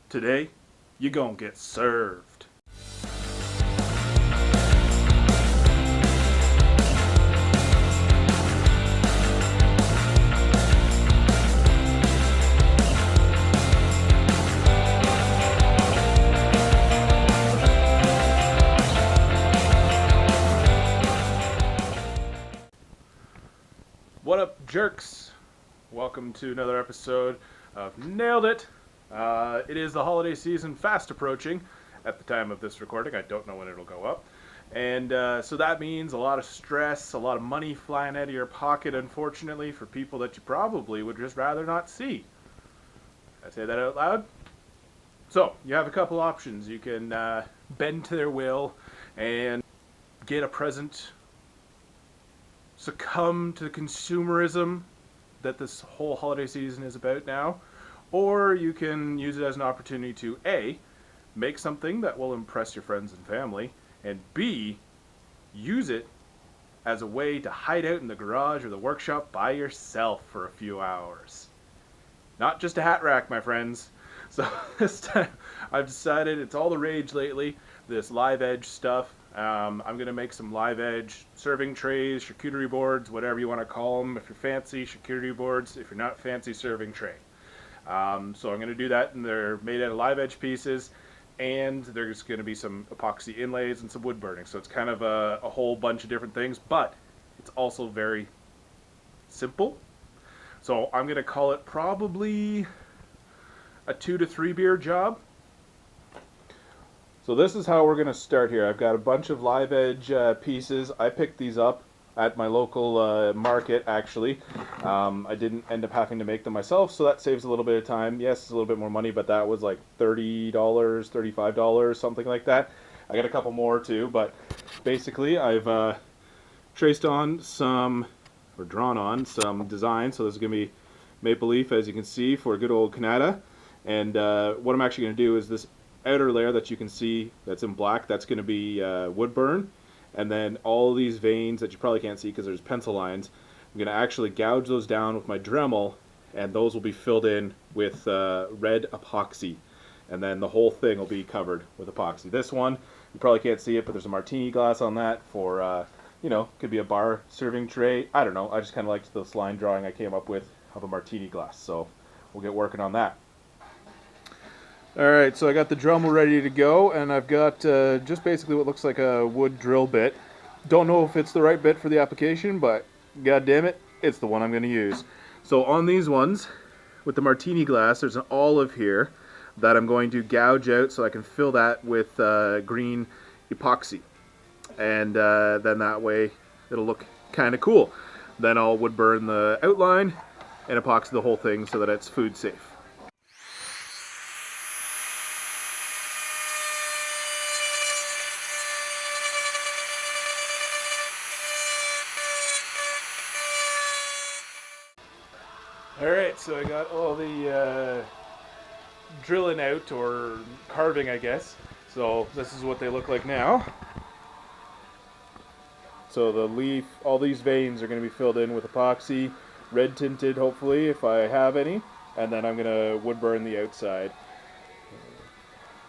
Today, you gonna get served. What up, jerks? Welcome to another episode of Nailed It. It is the holiday season fast approaching at the time of this recording. I don't know when it'll go up. And so that means a lot of stress, a lot of money flying out of your pocket, unfortunately, for people that you probably would just rather not see. Did I say that out loud? So, you have a couple options. You can bend to their will and get a present, succumb to the consumerism that this whole holiday season is about now, or you can use it as an opportunity to A, make something that will impress your friends and family, and B, use it as a way to hide out in the garage or the workshop by yourself for a few hours. Not just a hat rack, my friends. So this time I've decided it's all the rage lately, this live edge stuff. I'm going to make some live edge serving trays, charcuterie boards, whatever you want to call them. If you're fancy, charcuterie boards. If you're not fancy, serving tray. So I'm going to do that, and they're made out of live edge pieces, and there's going to be some epoxy inlays and some wood burning. So it's kind of a whole bunch of different things, but it's also very simple. So I'm going to call it probably a 2 to 3 beer job. So this is how we're going to start here. I've got a bunch of live edge pieces. I picked these up at my local market, actually. I didn't end up having to make them myself, so that saves a little bit of time. Yes, it's a little bit more money, but that was like $30, $35, something like that. I got a couple more too, but basically I've traced on some, or drawn on some design. So this is going to be maple leaf, as you can see, for good old Canada. And what I'm actually going to do is this outer layer that you can see that's in black, that's going to be wood burn, and then all these veins that you probably can't see because there's pencil lines, I'm going to actually gouge those down with my Dremel, and those will be filled in with red epoxy, and then the whole thing will be covered with epoxy. This one, you probably can't see it, but there's a martini glass on that for, you know, could be a bar serving tray. I don't know, I just kind of liked this line drawing I came up with of a martini glass, so we'll get working on that. Alright, so I got the Dremel ready to go, and I've got just basically what looks like a wood drill bit. Don't know if it's the right bit for the application, but god damn it, it's the one I'm going to use. So on these ones, with the martini glass, there's an olive here that I'm going to gouge out so I can fill that with green epoxy. And then that way it'll look kind of cool. Then I'll wood burn the outline and epoxy the whole thing so that it's food safe. Alright, so I got all the drilling out, or carving I guess. So this is what they look like now. So the leaf, all these veins are going to be filled in with epoxy, red tinted hopefully if I have any, and then I'm going to wood burn the outside.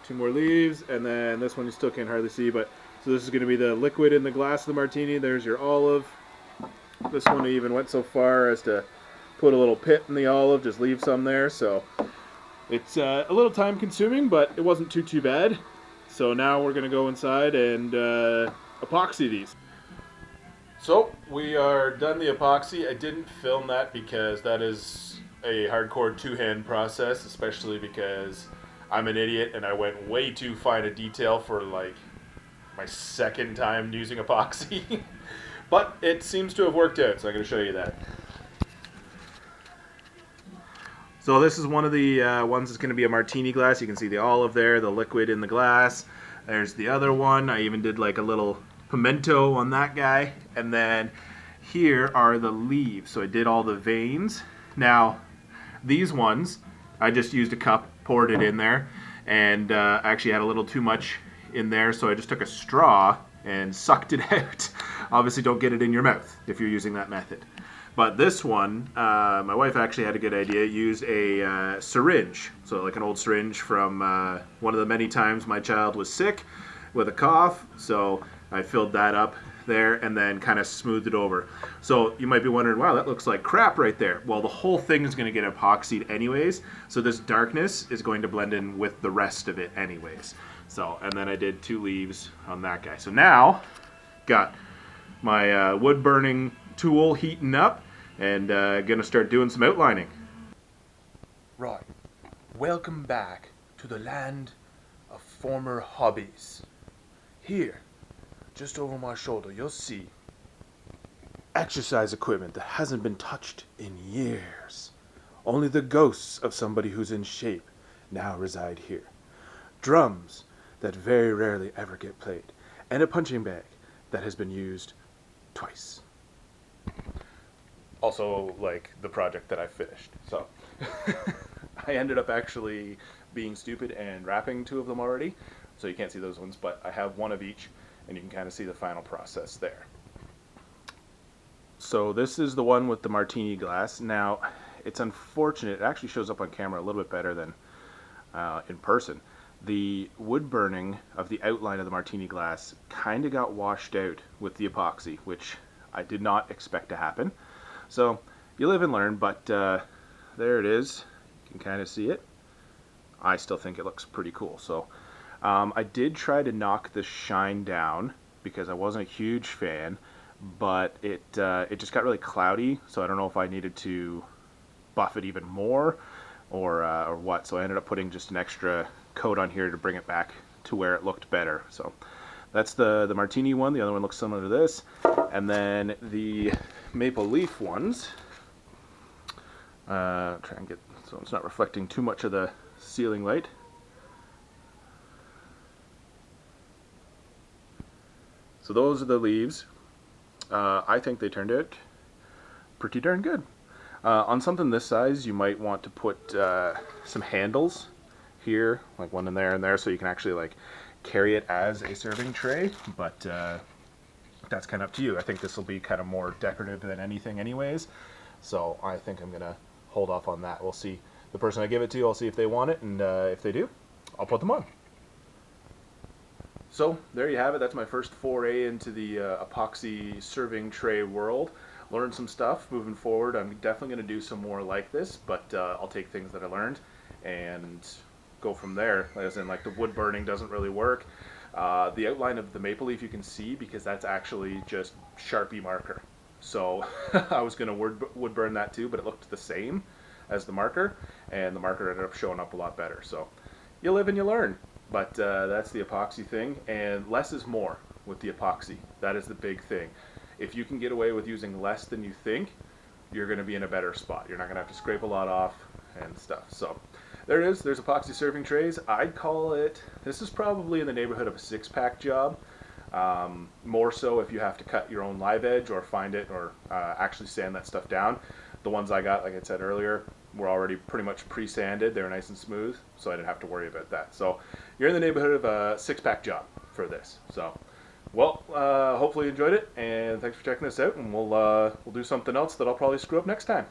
2 more leaves, and then this one you still can't hardly see, but so this is going to be the liquid in the glass of the martini. There's your olive. This one I even went so far as to put a little pit in the olive, just leave some there, so it's a little time consuming, but it wasn't too bad. So now we're going to go inside and epoxy these. So we are done the epoxy. I didn't film that because that is a hardcore 2-hand process, especially because I'm an idiot and I went way too fine a detail for like my second time using epoxy. But it seems to have worked out, so I'm going to show you that. So this is one of the ones that's going to be a martini glass. You can see the olive there, the liquid in the glass. There's the other one. I even did like a little pimento on that guy. And then here are the leaves. So I did all the veins. Now, these ones, I just used a cup, poured it in there, and actually had a little too much in there, so I just took a straw and sucked it out. Obviously don't get it in your mouth if you're using that method. But this one, my wife actually had a good idea. Use a syringe, so like an old syringe from one of the many times my child was sick with a cough. So I filled that up there and then kind of smoothed it over. So you might be wondering, wow, that looks like crap right there. Well, the whole thing is going to get epoxied anyways, so this darkness is going to blend in with the rest of it anyways. So, and then I did 2 leaves on that guy. So now, got my wood burning tool heating up and gonna start doing some outlining. Right, welcome back to the land of former hobbies. Here, just over my shoulder, you'll see exercise equipment that hasn't been touched in years. Only the ghosts of somebody who's in shape now reside here. Drums that very rarely ever get played, and a punching bag that has been used twice. Also, like the project that I finished. So I ended up actually being stupid and wrapping 2 of them already, so you can't see those ones, but I have 1 of each, and you can kind of see the final process there. So this is the one with the martini glass. Now, it's unfortunate, it actually shows up on camera a little bit better than in person. The wood burning of the outline of the martini glass kind of got washed out with the epoxy, which I did not expect to happen. So you live and learn, but there it is. You can kind of see it. I still think it looks pretty cool. So I did try to knock the shine down because I wasn't a huge fan, but it just got really cloudy, so I don't know if I needed to buff it even more or what. So I ended up putting just an extra coat on here to bring it back to where it looked better. So that's the martini one. The other one looks similar to this. And then the maple leaf ones, try and get so it's not reflecting too much of the ceiling light. So those are the leaves. I think they turned out pretty darn good. On something this size, you might want to put some handles here, like one in there and there, so you can actually like carry it as a serving tray, but that's kind of up to you. I think this will be kind of more decorative than anything anyways, so I think I'm gonna hold off on that. We'll see the person I give it to, I'll see if they want it, and if they do, I'll put them on. So there you have it. That's my first foray into the epoxy serving tray world. Learned some stuff. Moving forward, I'm definitely going to do some more like this, but I'll take things that I learned and go from there. As in, like, the wood burning doesn't really work. The outline of the maple leaf you can see because that's actually just Sharpie marker. So I was going to wood burn that too, but it looked the same as the marker, and the marker ended up showing up a lot better. So you live and you learn. But that's the epoxy thing, and less is more with the epoxy. That is the big thing. If you can get away with using less than you think, you're going to be in a better spot. You're not going to have to scrape a lot off and stuff. So there it is. There's epoxy serving trays. I'd call it, this is probably in the neighborhood of a 6-pack job. More so if you have to cut your own live edge or find it or actually sand that stuff down. The ones I got, like I said earlier, were already pretty much pre-sanded. They were nice and smooth, so I didn't have to worry about that. So you're in the neighborhood of a 6-pack job for this. So, well, hopefully you enjoyed it, and thanks for checking this out, and we'll do something else that I'll probably screw up next time.